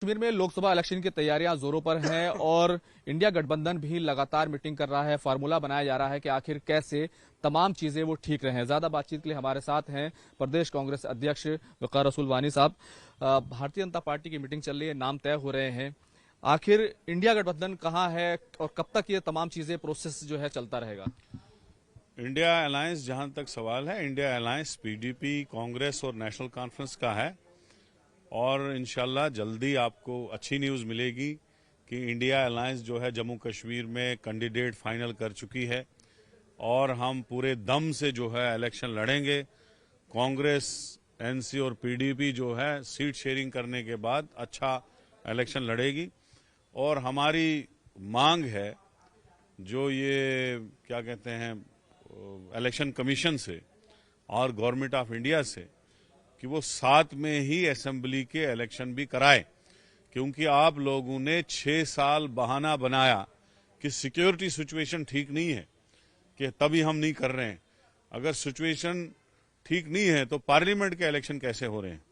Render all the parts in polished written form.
कश्मीर में लोकसभा इलेक्शन की तैयारियां जोरों पर हैं और इंडिया गठबंधन भी लगातार मीटिंग कर रहा है। फार्मूला बनाया जा रहा है कि आखिर कैसे तमाम चीजें वो ठीक रहें। ज्यादा बातचीत के लिए हमारे साथ हैं प्रदेश कांग्रेस अध्यक्ष वकार रसूल वानी साहब। भारतीय जनता पार्टी की मीटिंग चल रही है, नाम तय हो रहे हैं। आखिर इंडिया गठबंधन कहाँ है और कब तक ये तमाम चीजें प्रोसेस जो है चलता रहेगा? इंडिया अलायंस, जहां तक सवाल है, इंडिया अलायंस पीडीपी, कांग्रेस और नेशनल कॉन्फ्रेंस का है। और इंशाल्लाह जल्दी आपको अच्छी न्यूज़ मिलेगी कि इंडिया अलायंस जो है जम्मू कश्मीर में कैंडिडेट फाइनल कर चुकी है और हम पूरे दम से जो है इलेक्शन लड़ेंगे। कांग्रेस, एनसी और पीडीपी जो है सीट शेयरिंग करने के बाद अच्छा इलेक्शन लड़ेगी। और हमारी मांग है, जो ये क्या कहते हैं, इलेक्शन कमीशन से और गवर्नमेंट ऑफ इंडिया से, कि वो साथ में ही असेंबली के इलेक्शन भी कराए। क्योंकि आप लोगों ने 6 साल बहाना बनाया कि सिक्योरिटी सिचुएशन ठीक नहीं है, कि तभी हम नहीं कर रहे हैं। अगर सिचुएशन ठीक नहीं है तो पार्लियामेंट के इलेक्शन कैसे हो रहे हैं?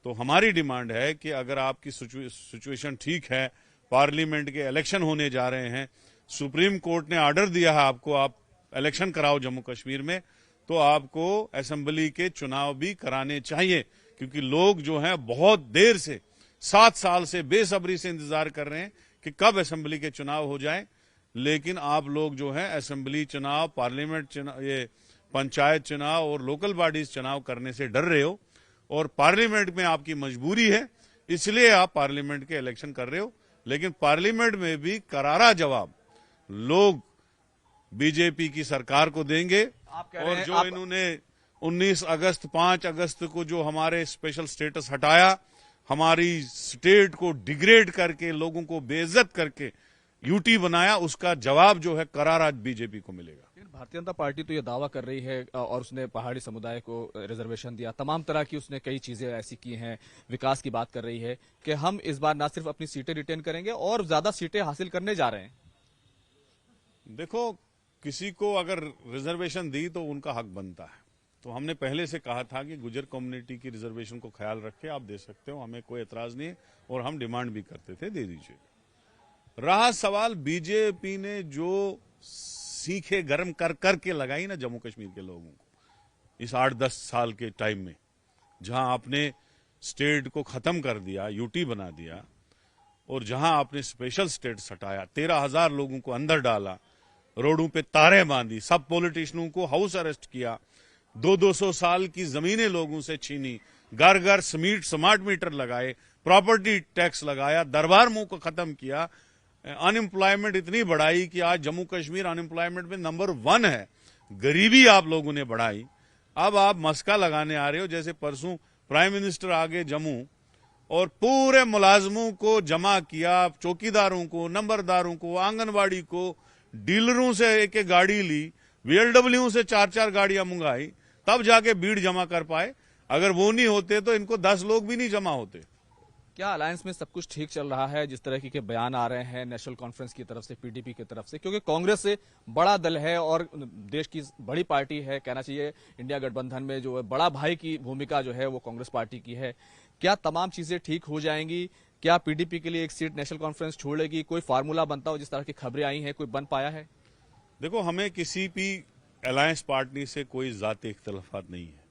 तो हमारी डिमांड है कि अगर आपकी सिचुएशन ठीक है, पार्लियामेंट के इलेक्शन होने जा रहे हैं, सुप्रीम कोर्ट ने ऑर्डर दिया है आपको, आप इलेक्शन कराओ जम्मू कश्मीर में, तो आपको असेंबली के चुनाव भी कराने चाहिए। क्योंकि लोग जो हैं बहुत देर से, 7 साल से बेसब्री से इंतजार कर रहे हैं कि कब असेंबली के चुनाव हो जाए। लेकिन आप लोग जो है असेंबली चुनाव, पार्लियामेंट चुनाव, ये पंचायत चुनाव और लोकल बॉडीज चुनाव करने से डर रहे हो, और पार्लियामेंट में आपकी मजबूरी है, इसलिए आप पार्लियामेंट के इलेक्शन कर रहे हो। लेकिन पार्लियामेंट में भी करारा जवाब लोग बीजेपी की सरकार को देंगे। और जो इन्होंने 19 अगस्त, 5 अगस्त को जो हमारे स्पेशल स्टेटस हटाया, हमारी स्टेट को डिग्रेड करके, लोगों को बेइज्जत करके यूटी बनाया, उसका जवाब जो है करारा बीजेपी को मिलेगा। भारतीय जनता पार्टी तो ये दावा कर रही है और उसने पहाड़ी समुदाय को रिजर्वेशन दिया, तमाम तरह की उसने कई चीजें ऐसी की हैं, विकास की बात कर रही है कि हम इस बार ना सिर्फ अपनी सीटें रिटेन करेंगे और ज्यादा सीटें हासिल करने जा रहे हैं। देखो, किसी को अगर रिजर्वेशन दी तो उनका हक बनता है। तो हमने पहले से कहा था कि गुजर कम्युनिटी की रिजर्वेशन को ख्याल रखे, आप दे सकते हो, हमें कोई एतराज नहीं है। और हम डिमांड भी करते थे, दे दीजिए। रहा सवाल बीजेपी ने जो सीखे गर्म कर करके लगाई ना जम्मू कश्मीर के लोगों को इस 8-10 साल के टाइम में, जहां आपने स्टेट को खत्म कर दिया, यूटी बना दिया, और जहां आपने स्पेशल स्टेटस हटाया, 13,000 लोगों को अंदर डाला, रोडों पे तारे बांधी, सब पॉलिटिशियनों को हाउस अरेस्ट किया, 200-200 साल की जमीनें लोगों से छीनी, घर घर स्मार्ट मीटर लगाए, प्रॉपर्टी टैक्स लगाया, दरबार मुंह को खत्म किया, अनएम्प्लॉयमेंट इतनी बढ़ाई कि आज जम्मू कश्मीर अनएम्प्लॉयमेंट में नंबर 1 है। गरीबी आप लोगों ने बढ़ाई। अब आप मस्का लगाने आ रहे हो, जैसे परसों प्राइम मिनिस्टर आ गए जम्मू और पूरे मुलाजमों को जमा किया, चौकीदारों को, नंबरदारों को, आंगनबाड़ी को, डीलरों से एक एक गाड़ी ली, वीएलडब्ल्यू से 4-4 गाड़ियां मंगाई, तब जाके भीड़ जमा कर पाए। अगर वो नहीं होते तो इनको 10 लोग भी नहीं जमा होते। क्या अलायंस में सब कुछ ठीक चल रहा है? जिस तरह के बयान आ रहे हैं नेशनल कॉन्फ्रेंस की तरफ से, पीडीपी की तरफ से, क्योंकि कांग्रेस से बड़ा दल है और देश की बड़ी पार्टी है, कहना चाहिए इंडिया गठबंधन में जो है बड़ा भाई की भूमिका जो है वो कांग्रेस पार्टी की है। क्या तमाम चीजें ठीक हो जाएंगी? क्या पीडीपी के लिए एक सीट नेशनल कॉन्फ्रेंस छोड़ेगी? कोई फार्मूला बनता हो? जिस तरह की खबरें आई हैं, कोई बन पाया है? देखो, हमें किसी भी अलायंस पार्टी से कोई जाती इख्तलाफात नहीं है।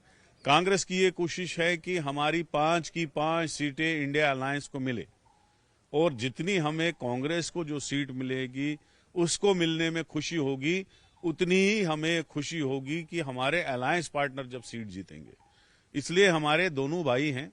कांग्रेस की ये कोशिश है कि हमारी 5 की 5 सीटें इंडिया अलायंस को मिले, और जितनी हमें कांग्रेस को जो सीट मिलेगी उसको मिलने में खुशी होगी, उतनी ही हमें खुशी होगी कि हमारे अलायंस पार्टनर जब सीट जीतेंगे। इसलिए हमारे दोनों भाई हैं,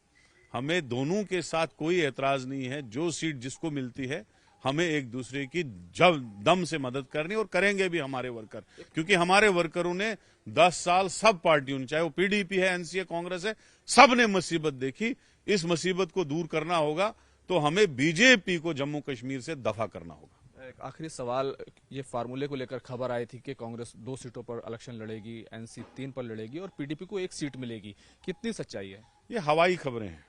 हमें दोनों के साथ कोई एतराज नहीं है। जो सीट जिसको मिलती है, हमें एक दूसरे की जब दम से मदद करनी, और करेंगे भी हमारे वर्कर। क्योंकि हमारे वर्करों ने 10 साल सब पार्टियों ने, चाहे वो पीडीपी है, एनसी है, कांग्रेस है, सब ने मुसीबत देखी। इस मुसीबत को दूर करना होगा तो हमें बीजेपी को जम्मू कश्मीर से दफा करना होगा। एक आखिरी सवाल, ये फार्मूले को लेकर खबर आई थी कि कांग्रेस 2 सीटों पर इलेक्शन लड़ेगी, एनसी 3 पर लड़ेगी और पीडीपी को 1 सीट मिलेगी। कितनी सच्चाई है? ये हवाई खबरें हैं।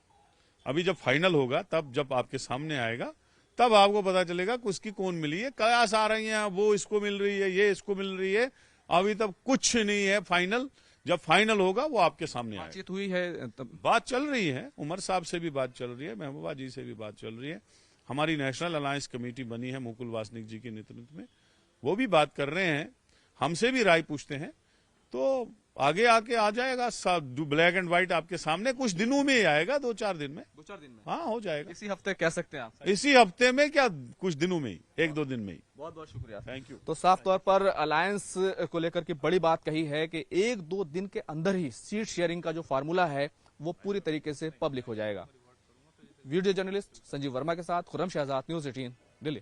अभी जब फाइनल होगा, तब जब आपके सामने आएगा, तब आपको पता चलेगा कि उसकी कौन मिली है। कयास आ रही हैं, वो इसको मिल रही है, ये इसको मिल रही है। अभी तक कुछ नहीं है फाइनल। जब फाइनल होगा वो आपके सामने आएगा। बातचीत हुई है तब? बात चल रही है, उमर साहब से भी बात चल रही है, महबूबा जी से भी बात चल रही है। हमारी नेशनल अलायंस कमेटी बनी है मुकुल वासनिक जी के नेतृत्व में, वो भी बात कर रहे हैं, हमसे भी राय पूछते हैं। तो आगे आके आ जाएगा, ब्लैक एंड व्हाइट आपके सामने, कुछ दिनों में ही आएगा, 2-4 दिन में। 2-4 दिन में? हाँ, हो जाएगा। इसी हफ्ते कह सकते हैं आप? इसी हफ्ते में क्या, कुछ दिनों में ही, 1-2 दिन में ही। बहुत बहुत शुक्रिया, थैंक यू। तो साफ तौर पर अलायंस को लेकर के बड़ी बात कही है कि 1-2 दिन के अंदर ही सीट शेयरिंग का जो फार्मूला है वो पूरी तरीके से पब्लिक हो जाएगा। वीडियो जर्नलिस्ट संजीव वर्मा के साथ खुर्रम शहजाद, न्यूज़ 18, दिल्ली।